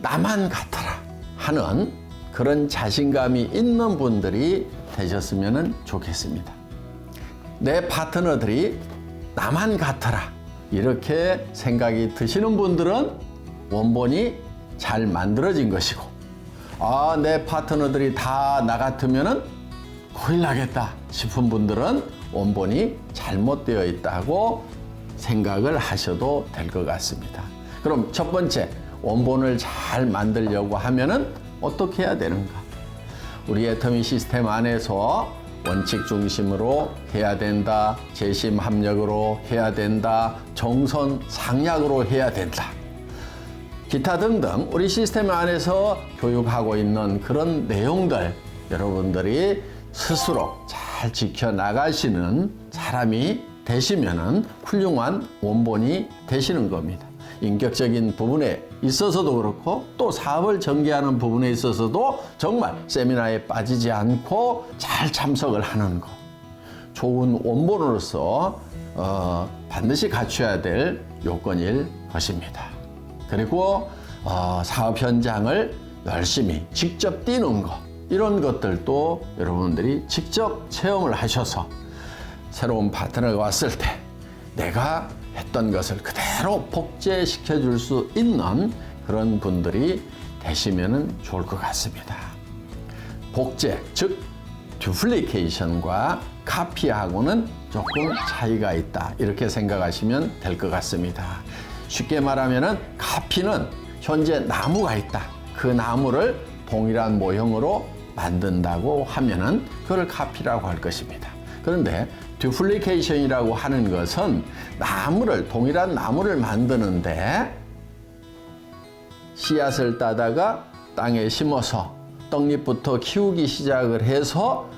나만 같아라 하는 그런 자신감이 있는 분들이 되셨으면 좋겠습니다. 내 파트너들이 나만 같아라 이렇게 생각이 드시는 분들은 원본이 잘 만들어진 것이고, 내 파트너들이 다 나 같으면은 큰일 나겠다 싶은 분들은 원본이 잘못되어 있다고 생각을 하셔도 될 것 같습니다. 그럼 첫 번째, 원본을 잘 만들려고 하면은 어떻게 해야 되는가? 우리 애터미 시스템 안에서 원칙 중심으로 해야 된다, 재심 합력으로 해야 된다, 정선 상약으로 해야 된다. 기타 등등 우리 시스템 안에서 교육하고 있는 그런 내용들 여러분들이 스스로 잘 지켜나가시는 사람이 되시면은 훌륭한 원본이 되시는 겁니다. 인격적인 부분에 있어서도 그렇고 또 사업을 전개하는 부분에 있어서도 정말 세미나에 빠지지 않고 잘 참석을 하는 것, 좋은 원본으로서 반드시 갖춰야 될 요건일 것입니다. 그리고 사업 현장을 열심히 직접 뛰는 것, 이런 것들도 여러분들이 직접 체험을 하셔서 새로운 파트너가 왔을 때 내가 했던 것을 그대로 복제시켜 줄 수 있는 그런 분들이 되시면 좋을 것 같습니다. 복제, 즉 듀플리케이션과 카피하고는 조금 차이가 있다 이렇게 생각하시면 될 것 같습니다. 쉽게 말하면 카피는 현재 나무가 있다. 그 나무를 동일한 모형으로 만든다고 하면은 그걸 카피라고 할 것입니다. 그런데 듀플리케이션이라고 하는 것은 동일한 나무를 만드는데 씨앗을 따다가 땅에 심어서 떡잎부터 키우기 시작을 해서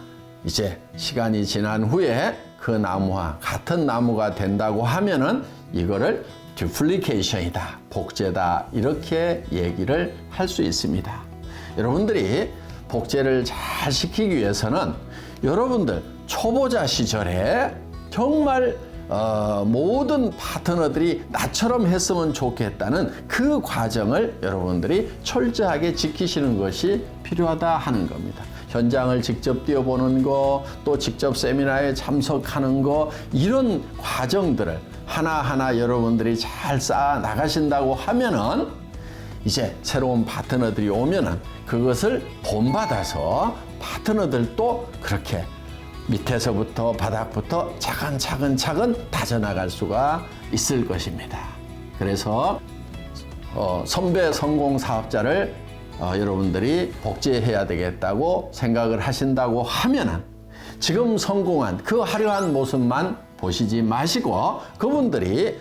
이제 시간이 지난 후에 그 나무와 같은 나무가 된다고 하면은 이거를 듀플리케이션이다, 복제다 이렇게 얘기를 할 수 있습니다. 여러분들이 복제를 잘 시키기 위해서는 여러분들 초보자 시절에 정말 모든 파트너들이 나처럼 했으면 좋겠다는 그 과정을 여러분들이 철저하게 지키시는 것이 필요하다 하는 겁니다. 현장을 직접 뛰어보는 거, 또 직접 세미나에 참석하는 거, 이런 과정들을 하나하나 여러분들이 잘 쌓아 나가신다고 하면은 이제 새로운 파트너들이 오면은 그것을 본받아서 파트너들도 그렇게 밑에서부터 바닥부터 차근차근 다져나갈 수가 있을 것입니다. 그래서 선배 성공 사업자를 여러분들이 복제해야 되겠다고 생각을 하신다고 하면은 지금 성공한 그 화려한 모습만 보시지 마시고 그분들이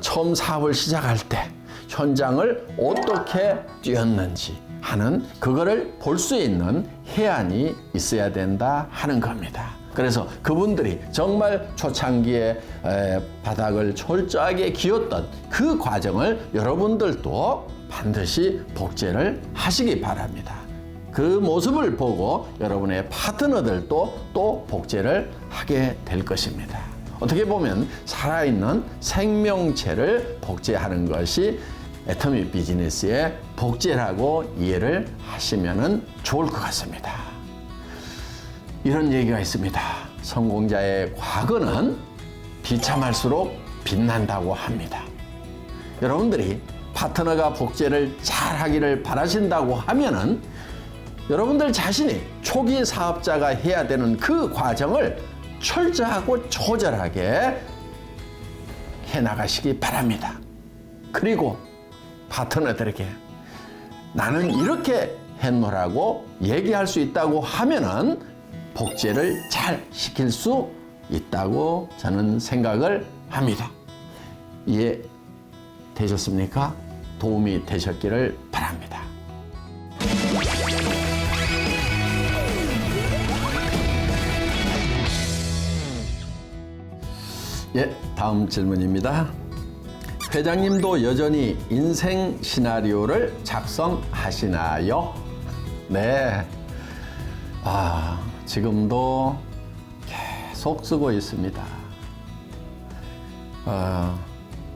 처음 사업을 시작할 때 현장을 어떻게 뛰었는지 하는 그거를 볼 수 있는 해안이 있어야 된다 하는 겁니다. 그래서 그분들이 정말 초창기에 바닥을 철저하게 기었던 그 과정을 여러분들도 반드시 복제를 하시기 바랍니다. 그 모습을 보고 여러분의 파트너들도 또 복제를 하게 될 것입니다. 어떻게 보면 살아있는 생명체를 복제하는 것이 애터미 비즈니스의 복제라고 이해를 하시면 좋을 것 같습니다. 이런 얘기가 있습니다. 성공자의 과거는 비참할수록 빛난다고 합니다. 여러분들이 파트너가 복제를 잘 하기를 바라신다고 하면은 여러분들 자신이 초기 사업자가 해야 되는 그 과정을 철저하고 조절하게 해나가시기 바랍니다. 그리고 파트너들에게 나는 이렇게 해놓으라고 얘기할 수 있다고 하면은 복제를 잘 시킬 수 있다고 저는 생각을 합니다. 이해되셨습니까? 도움이 되셨기를 바랍니다. 다음 질문입니다. 회장님도 여전히 인생 시나리오를 작성하시나요? 네. 지금도 계속 쓰고 있습니다.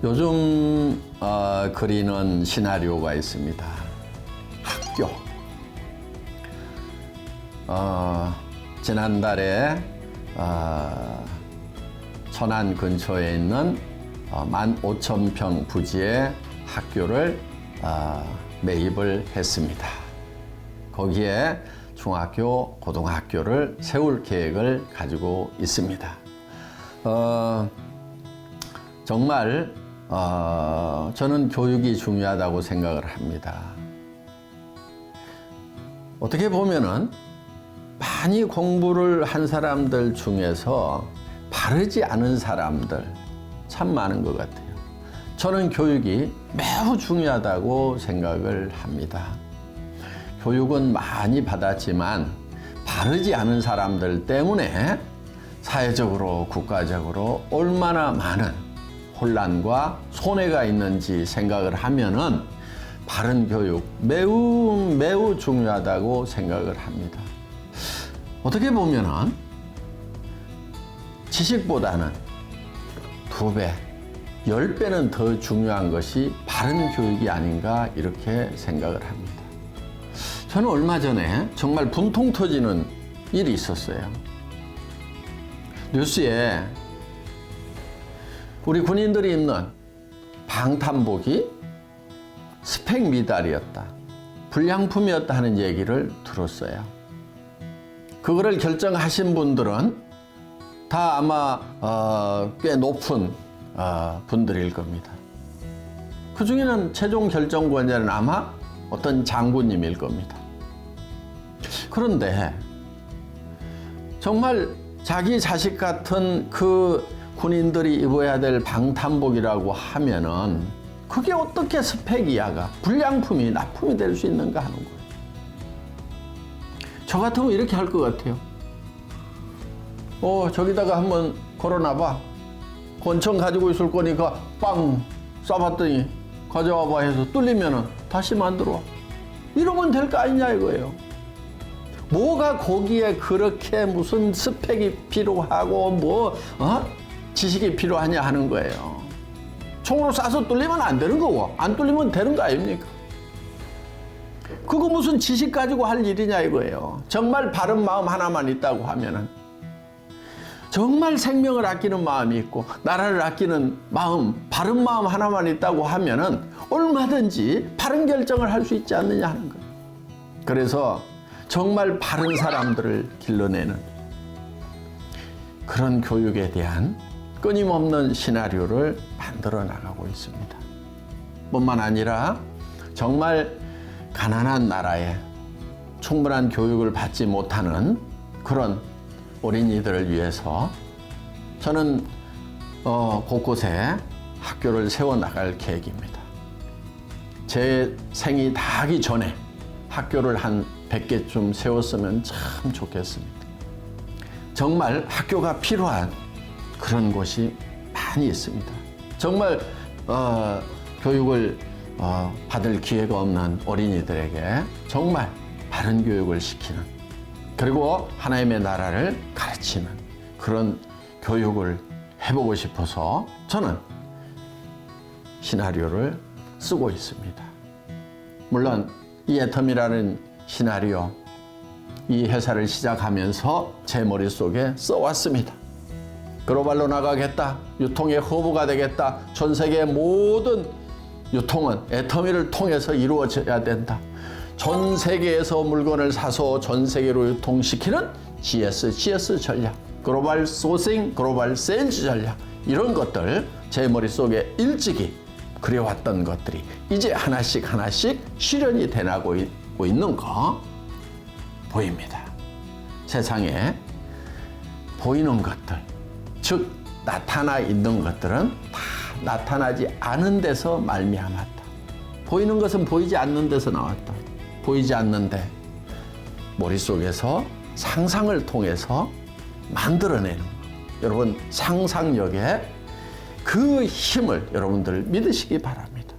요즘 그리는 시나리오가 있습니다. 학교. 지난달에 천안 근처에 있는 15,000평 부지의 학교를 매입을 했습니다. 거기에 중학교, 고등학교를 세울 계획을 가지고 있습니다. 정말 저는 교육이 중요하다고 생각을 합니다. 어떻게 보면은 많이 공부를 한 사람들 중에서 바르지 않은 사람들 참 많은 것 같아요. 저는 교육이 매우 중요하다고 생각을 합니다. 교육은 많이 받았지만 바르지 않은 사람들 때문에 사회적으로 국가적으로 얼마나 많은 혼란과 손해가 있는지 생각을 하면은 바른 교육 매우 중요하다고 생각을 합니다. 어떻게 보면은 지식보다는 2배, 10배는 더 중요한 것이 바른 교육이 아닌가 이렇게 생각을 합니다. 저는 얼마 전에 정말 분통 터지는 일이 있었어요. 뉴스에 우리 군인들이 입는 방탄복이 스펙 미달이었다, 불량품이었다 하는 얘기를 들었어요. 그거를 결정하신 분들은 다 아마 꽤 높은 분들일 겁니다. 그 중에는 최종 결정권자는 아마 어떤 장군님일 겁니다. 그런데 정말 자기 자식 같은 그 군인들이 입어야 될 방탄복이라고 하면은 그게 어떻게 스펙 이하가 불량품이 납품이 될 수 있는가 하는 거예요. 저 같으면 이렇게 할 것 같아요. 저기다가 한번 걸어놔봐. 권총 가지고 있을 거니까 빵 쏴봤더니 가져와봐 해서 뚫리면은 다시 만들어. 이러면 될 거 아니냐 이거예요. 뭐가 거기에 그렇게 무슨 스펙이 필요하고 지식이 필요하냐 하는 거예요. 총으로 쏴서 뚫리면 안 되는 거고 안 뚫리면 되는 거 아닙니까? 그거 무슨 지식 가지고 할 일이냐 이거예요. 정말 바른 마음 하나만 있다고 하면은, 정말 생명을 아끼는 마음이 있고 나라를 아끼는 마음, 바른 마음 하나만 있다고 하면은 얼마든지 바른 결정을 할 수 있지 않느냐 하는 거예요. 그래서 정말 바른 사람들을 길러내는 그런 교육에 대한 끊임없는 시나리오를 만들어 나가고 있습니다. 뿐만 아니라 정말 가난한 나라에 충분한 교육을 받지 못하는 그런 어린이들을 위해서 저는 곳곳에 학교를 세워나갈 계획입니다. 제 생이 다하기 전에 학교를 한 100개쯤 세웠으면 참 좋겠습니다. 정말 학교가 필요한 그런 곳이 많이 있습니다. 정말 교육을 받을 기회가 없는 어린이들에게 정말 바른 교육을 시키는, 그리고 하나님의 나라를 가르치는 그런 교육을 해보고 싶어서 저는 시나리오를 쓰고 있습니다. 물론 이 애텀이라는 시나리오 이 회사를 시작하면서 제 머릿속에 써왔습니다. 글로벌로 나가겠다. 유통의 허브가 되겠다. 전 세계의 모든 유통은 애터미를 통해서 이루어져야 된다. 전 세계에서 물건을 사서 전 세계로 유통시키는 GS 전략, 글로벌 소싱, 글로벌 세일즈 전략, 이런 것들 제 머릿속에 일찍이 그려왔던 것들이 이제 하나씩 실현이 돼나가고 있는 거 보입니다. 세상에 보이는 것들, 즉 나타나 있는 것들은 다 나타나지 않은 데서 말미암았다. 보이는 것은 보이지 않는 데서 나왔다. 보이지 않는데 머릿속에서 상상을 통해서 만들어내는 것. 여러분, 상상력에 그 힘을 여러분들 믿으시기 바랍니다.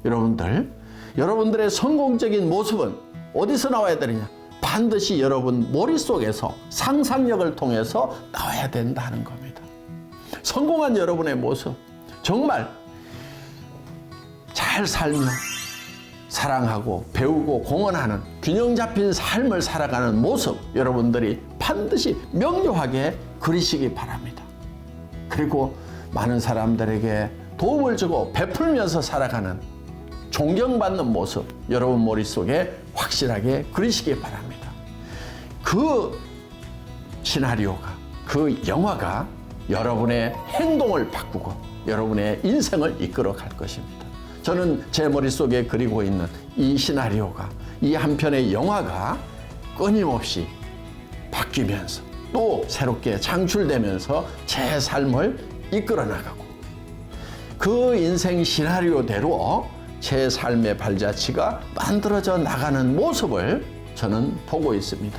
여러분들의 성공적인 모습은 어디서 나와야 되느냐? 반드시 여러분 머릿속에서 상상력을 통해서 나와야 된다는 겁니다. 성공한 여러분의 모습, 정말 잘 살며 사랑하고 배우고 공헌하는 균형 잡힌 삶을 살아가는 모습, 여러분들이 반드시 명료하게 그리시기 바랍니다. 그리고 많은 사람들에게 도움을 주고 베풀면서 살아가는 존경받는 모습, 여러분 머릿속에 확실하게 그리시기 바랍니다. 그 시나리오가, 그 영화가 여러분의 행동을 바꾸고 여러분의 인생을 이끌어 갈 것입니다. 저는 제 머릿속에 그리고 있는 이 시나리오가, 이 한 편의 영화가 끊임없이 바뀌면서 또 새롭게 창출되면서 제 삶을 이끌어 나가고, 그 인생 시나리오대로 제 삶의 발자취가 만들어져 나가는 모습을 저는 보고 있습니다.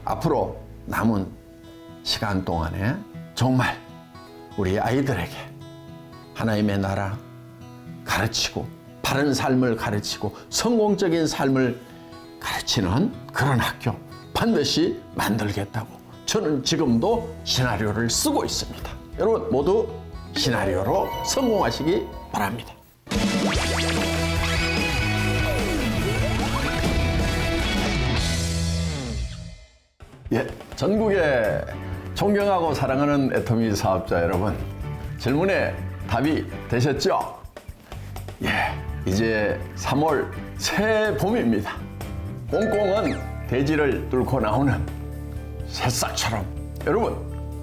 앞으로 남은 시간 동안에 정말 우리 아이들에게 하나님의 나라 가르치고, 바른 삶을 가르치고, 성공적인 삶을 가르치는 그런 학교 반드시 만들겠다고 저는 지금도 시나리오를 쓰고 있습니다. 여러분 모두 시나리오로 성공하시기 바랍니다. 예, 전국의 존경하고 사랑하는 애터미 사업자 여러분, 질문에 답이 되셨죠? 예, 이제 3월 새 봄입니다. 꽁꽁은 대지를 뚫고 나오는 새싹처럼 여러분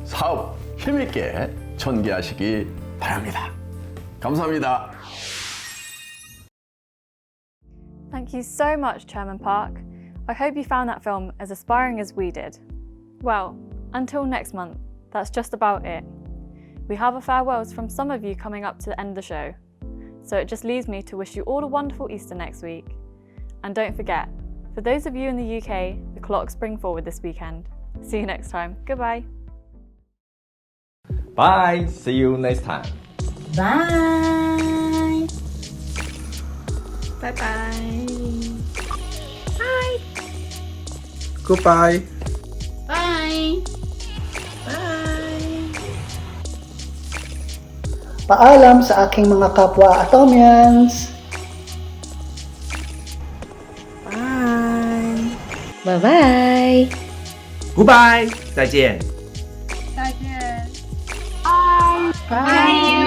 사업 힘있게 전개하시기 바랍니다. 감사합니다.
Thank you so much, Chairman Park. I hope you found that film as aspiring as we did. Well, until next month, that's just about it. We have a farewells from some of you coming up to the end of the show. So it just leaves me to wish you all a wonderful Easter next week. And don't forget, for those of you in the UK, the clocks bring forward this weekend. See you next time. Goodbye.
Bye. See you next time.
Bye.
Bye-bye.
Bye. Goodbye.
Bye.
Bye.
Paalam sa aking mga kapwa Atomians.
Bye.
Bye-bye.
Goodbye. 再见。
再见。
Bye.